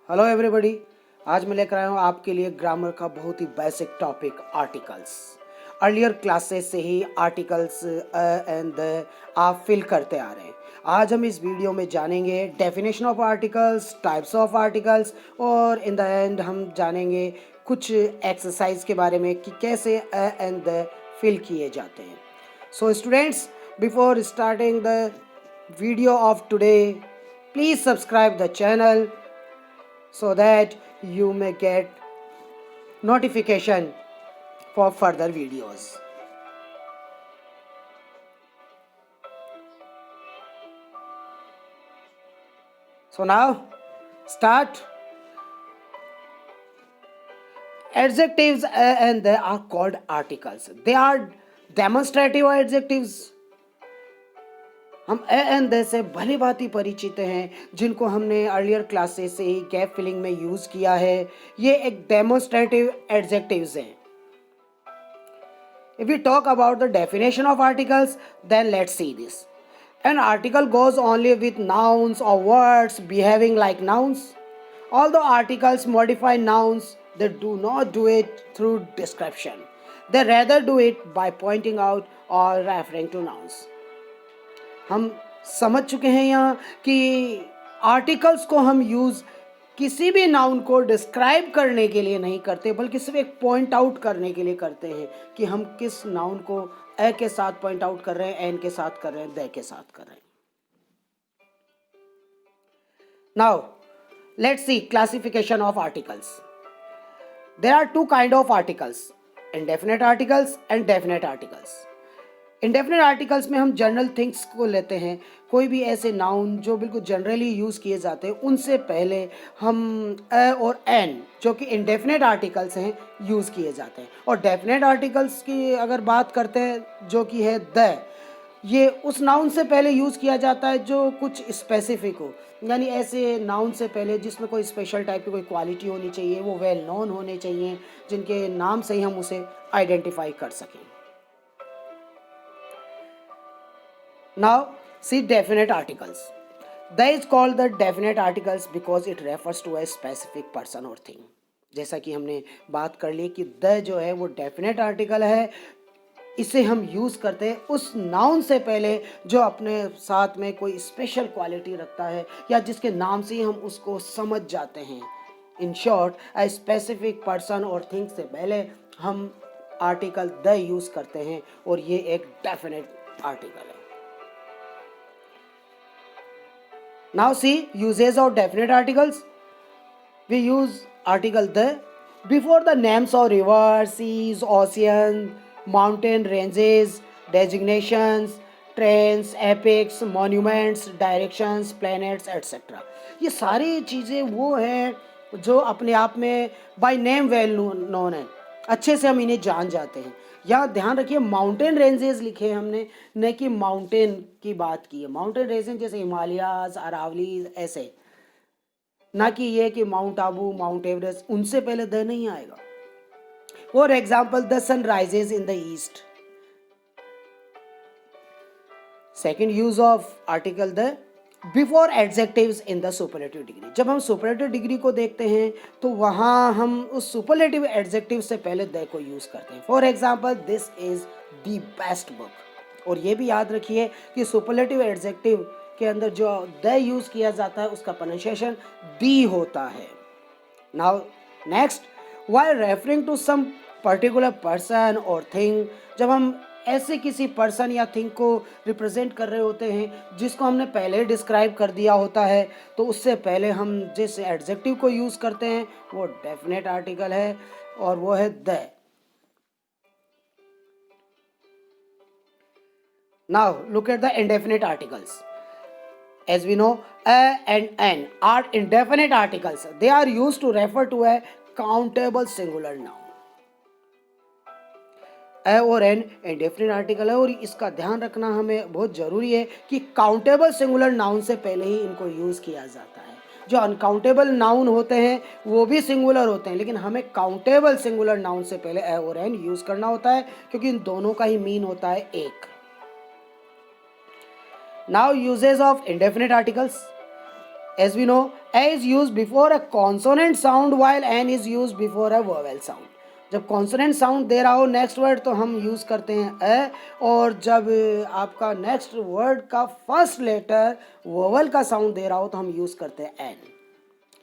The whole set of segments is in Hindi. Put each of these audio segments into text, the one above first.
Hello everybody. आज मैं लेकर आया हूँ आपके लिए ग्रामर का बहुत ही basic topic articles. Earlier classes से ही आर्टिकल्स एंड आप फिल करते आ रहे हैं। आज हम इस वीडियो में जानेंगे definition of articles, types of articles और इन द एंड हम जानेंगे कुछ एक्सरसाइज के बारे में कि कैसे एंड फिल किए जाते हैं। So students, before starting the video of today, please subscribe the channel so that you may get notification for further videos. So now start. Adjectives and they are called articles. They are demonstrative adjectives. हम एंड दे से भली भांति परिचित हैं, जिनको हमने अर्लियर क्लासेस से ही गैप फिलिंग में यूज किया है। ये एक डेमोन्स्ट्रेटिव एडजेक्टिव्स हैं। If we talk about the definition of articles, then let's see this. An article goes only with nouns or words behaving like nouns. Although articles modify nouns, they do not do it through description. They rather do it by pointing out or referring to nouns. हम समझ चुके हैं यहाँ कि आर्टिकल्स को हम यूज़ किसी भी नाउन को डिस्क्राइब करने के लिए नहीं करते, बल्कि सिर्फ एक पॉइंट आउट करने के लिए करते हैं कि हम किस नाउन को ए के साथ पॉइंट आउट कर रहे हैं, एन के साथ कर रहे हैं, दे के साथ कर रहे हैं। Now let's see classification of articles. There are two kind of articles, indefinite articles and definite articles. Indefinite articles में हम जनरल थिंग्स को लेते हैं। कोई भी ऐसे नाउन जो बिल्कुल जनरली यूज़ किए जाते हैं, उनसे पहले हम ए और एन जो कि इंडेफिनिट आर्टिकल्स हैं यूज़ किए जाते हैं। और डेफिनिट आर्टिकल्स की अगर बात करते हैं, जो कि है द, ये उस नाउन से पहले यूज़ किया जाता है जो कुछ स्पेसिफिक हो, यानी ऐसे नाउन से पहले जिसमें कोई स्पेशल टाइप की कोई क्वालिटी होनी चाहिए, वो वेल नोन होने चाहिए, जिनके नाम से ही हम उसे आइडेंटिफाई कर सकें। Now see definite articles. The is called the definite articles because it refers to a specific person or thing. जैसा कि हमने बात कर ली कि द जो है वो डेफिनेट आर्टिकल है। इसे हम यूज़ करते हैं उस नाउन से पहले जो अपने साथ में कोई स्पेशल क्वालिटी रखता है या जिसके नाम से ही हम उसको समझ जाते हैं। In short, a specific person और थिंग से पहले हम आर्टिकल द यूज़ करते हैं और ये एक डेफिनेट आर्टिकल है। Now see uses of definite articles. We use article the before the names of rivers, seas, oceans, mountain ranges, designations, trains, epics, monuments, directions, planets, etc. ये सारी चीज़ें वो हैं जो अपने आप में बाय नेम वेल नोन है, अच्छे से हम इन्हें जान जाते हैं। यहाँ ध्यान रखिए, माउंटेन रेंजेस लिखे हैं हमने, न कि माउंटेन की बात की है। माउंटेन रेंजेस जैसे हिमालयाज, अरावली, ऐसे, ना कि ये कि माउंट आबू, माउंट एवरेस्ट, उनसे पहले द नहीं आएगा। For example, the sun rises in the east. Second use of article the before adjectives in the superlative degree. जब हम सुपरलेटिव डिग्री को देखते हैं तो वहाँ हम उस सुपरलेटिव एडजेक्टिव से पहले द को यूज़ करते हैं। For example, this is the best book. और ये भी याद रखिए कि सुपरलेटिव एडजेक्टिव के अंदर जो द यूज़ किया जाता है उसका प्रोनाउंसिएशन दी होता है। Now next, while referring to some particular person और थिंग, जब हम ऐसे किसी पर्सन या थिंग को रिप्रेजेंट कर रहे होते हैं जिसको हमने पहले डिस्क्राइब कर दिया होता है, तो उससे पहले हम जिस एडजेक्टिव को यूज़ करते हैं वो डेफिनेट आर्टिकल है और वो है the. Now look at the indefinite articles. As we know, a and n are indefinite articles. They are used to refer to a countable singular noun. ए और एन इंडेफिनिट आर्टिकल है और इसका ध्यान रखना हमें बहुत ज़रूरी है कि काउंटेबल सिंगुलर नाउन से पहले ही इनको यूज़ किया जाता है। जो अनकाउंटेबल नाउन होते हैं वो भी सिंगुलर होते हैं, लेकिन हमें काउंटेबल सिंगुलर नाउन से पहले ए और एन यूज़ करना होता है, क्योंकि इन दोनों का ही मीन होता है एक। Now uses of indefinite articles. As we know, a is used before a consonant sound while n is used before a vowel sound. जब कॉन्सोनेंट साउंड दे रहा हो नेक्स्ट वर्ड तो हम यूज़ करते हैं ए, और जब आपका नेक्स्ट वर्ड का फर्स्ट लेटर वोवल का साउंड दे रहा हो तो हम यूज़ करते हैं N.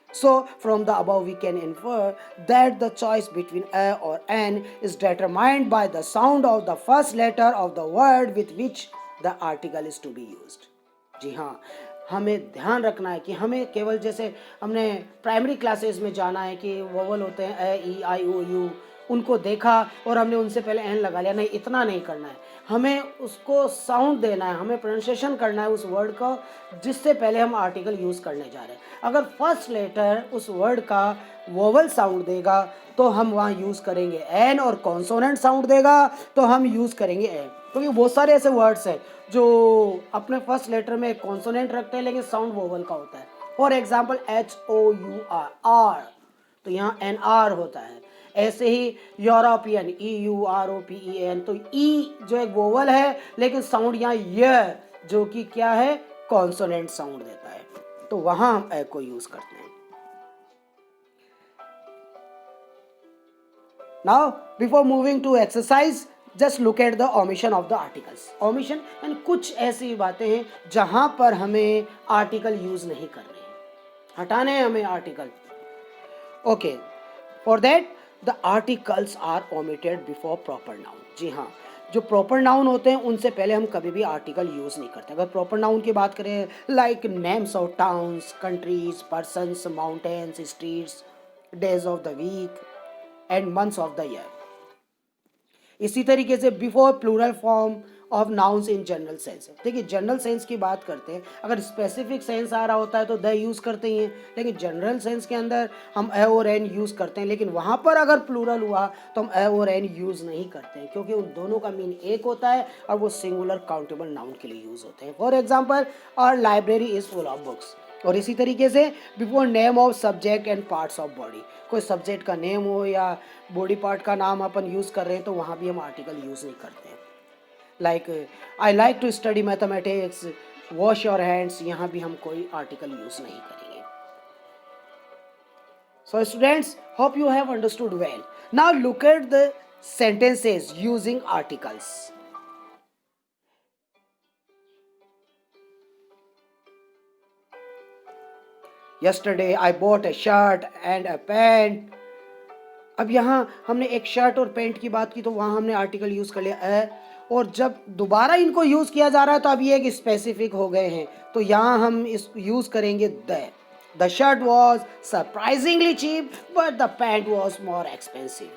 So from the above we can infer that the choice between a or n is determined by the sound of the first letter of the word with which the article is to be used. जी हाँ, हमें ध्यान रखना है कि हमें केवल जैसे हमने प्राइमरी क्लासेस में जाना है कि वोवल होते हैं ए ई आई ओ यू, उनको देखा और हमने उनसे पहले एन लगा लिया, नहीं इतना नहीं करना है. हमें उसको साउंड देना है, हमें प्रोनाउंसिएशन करना है उस वर्ड का जिससे पहले हम आर्टिकल यूज़ करने जा रहे हैं. अगर फर्स्ट लेटर उस वर्ड का वोवल साउंड देगा तो हम वहाँ यूज़ करेंगे एन, और कॉन्सोनेंट साउंड देगा तो हम यूज़ करेंगे एन. क्योंकि बहुत सारे ऐसे वर्ड्स हैं जो अपने फर्स्ट लेटर में कॉन्सोनेंट रखते हैं लेकिन साउंड वोवल का होता है. फॉर एग्जाम्पल HOUR, आर, तो यहाँ NR होता है. ऐसे ही यूरोपियन EUROPEN, तो ई जो एक वोवल है लेकिन साउंड यहाँ य जो कि क्या है, कॉन्सोनेंट साउंड देता है, तो वहां हम ए को यूज करते हैं. Now before moving to exercise, just look at the omission of the articles. Omission यानी कुछ ऐसी बातें हैं जहां पर हमें आर्टिकल यूज नहीं करने हैं, हटाने हैं हमें article. Okay, for that the articles are omitted before proper noun. जी हाँ, जो प्रॉपर नाउन होते हैं उनसे पहले हम कभी भी आर्टिकल यूज़ नहीं करते. अगर प्रॉपर नाउन की बात करें, like names of towns, countries, persons, mountains, streets, days of the week and months of the year. इसी तरीके से before plural form of nouns in general sense. देखिए जनरल सेंस की बात करते हैं, अगर स्पेसिफिक सेंस आ रहा होता है तो द यूज़ करते ही हैं, लेकिन जनरल सेंस के अंदर हम ए और एन यूज़ करते हैं. लेकिन वहाँ पर अगर प्लूरल हुआ तो हम ए और एन यूज़ नहीं करते हैं, क्योंकि उन दोनों का मीन एक होता है और वो सिंगुलर काउंटेबल नाउन के लिए यूज़ होते हैं. For example, our library is full of books. और इसी तरीके से before name of subject and parts of body, कोई सब्जेक्ट का नेम हो या बॉडी पार्ट का नाम अपन यूज़ कर रहे हैं तो वहाँ भी हम आर्टिकल यूज़ नहीं करते हैं. Like I like to study mathematics, wash your hands, यहाँ भी हम कोई आर्टिकल यूज़ नहीं करेंगे. So students, hope you have understood well. Now look at the sentences using articles. Yesterday I bought a shirt and a pant. अब यहाँ हमने एक शर्ट और पैंट की बात की तो वहाँ हमने आर्टिकल यूज़ कर लिया है, और जब दोबारा इनको यूज़ किया जा रहा है तो अब ये एक स्पेसिफिक हो गए हैं, तो यहाँ हम इस यूज़ करेंगे the. The shirt was surprisingly cheap but the pant was more expensive.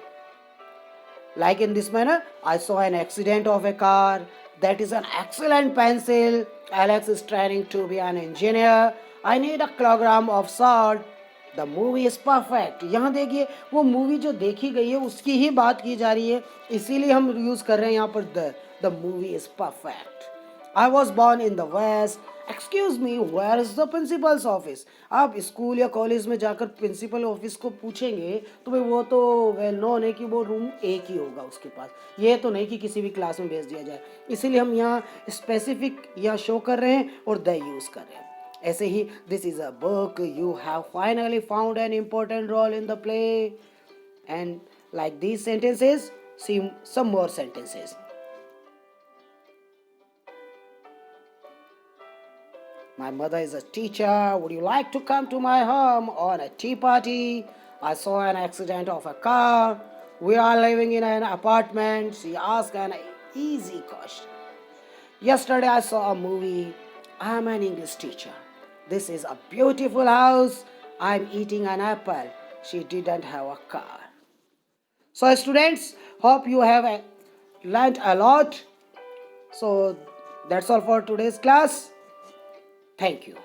Like in this manner, I saw an accident of a car. That is an excellent pencil. Alex is training to be an engineer. I need a kilogram of salt. The movie is perfect. यहाँ देखिए वो मूवी जो देखी गई है उसकी ही बात की जा रही है, इसीलिए हम यूज़ कर रहे हैं यहाँ पर the movie is perfect. I was born in the West. Excuse me, where is the principal's office? आप स्कूल या कॉलेज में जाकर प्रिंसिपल ऑफिस को पूछेंगे तो भाई वो तो वेल नोन है कि वो रूम एक ही होगा उसके पास, ये तो नहीं कि किसी भी क्लास में भेज दिया जाए. इसीलिए हम यहाँ स्पेसिफिक या शो कर रहे हैं और द यूज़ कर रहे हैं. ऐसे ही this is a book, you have finally found an important role in the play. And like these sentences, see some more sentences. My mother is a teacher. Would you like to come to my home on a tea party? I saw an accident of a car. We are living in an apartment. She asked an easy question. Yesterday I saw a movie. I am an English teacher. This is a beautiful house. I am eating an apple. She didn't have a car. So students, hope you have learnt a lot. So that's all for today's class. Thank you.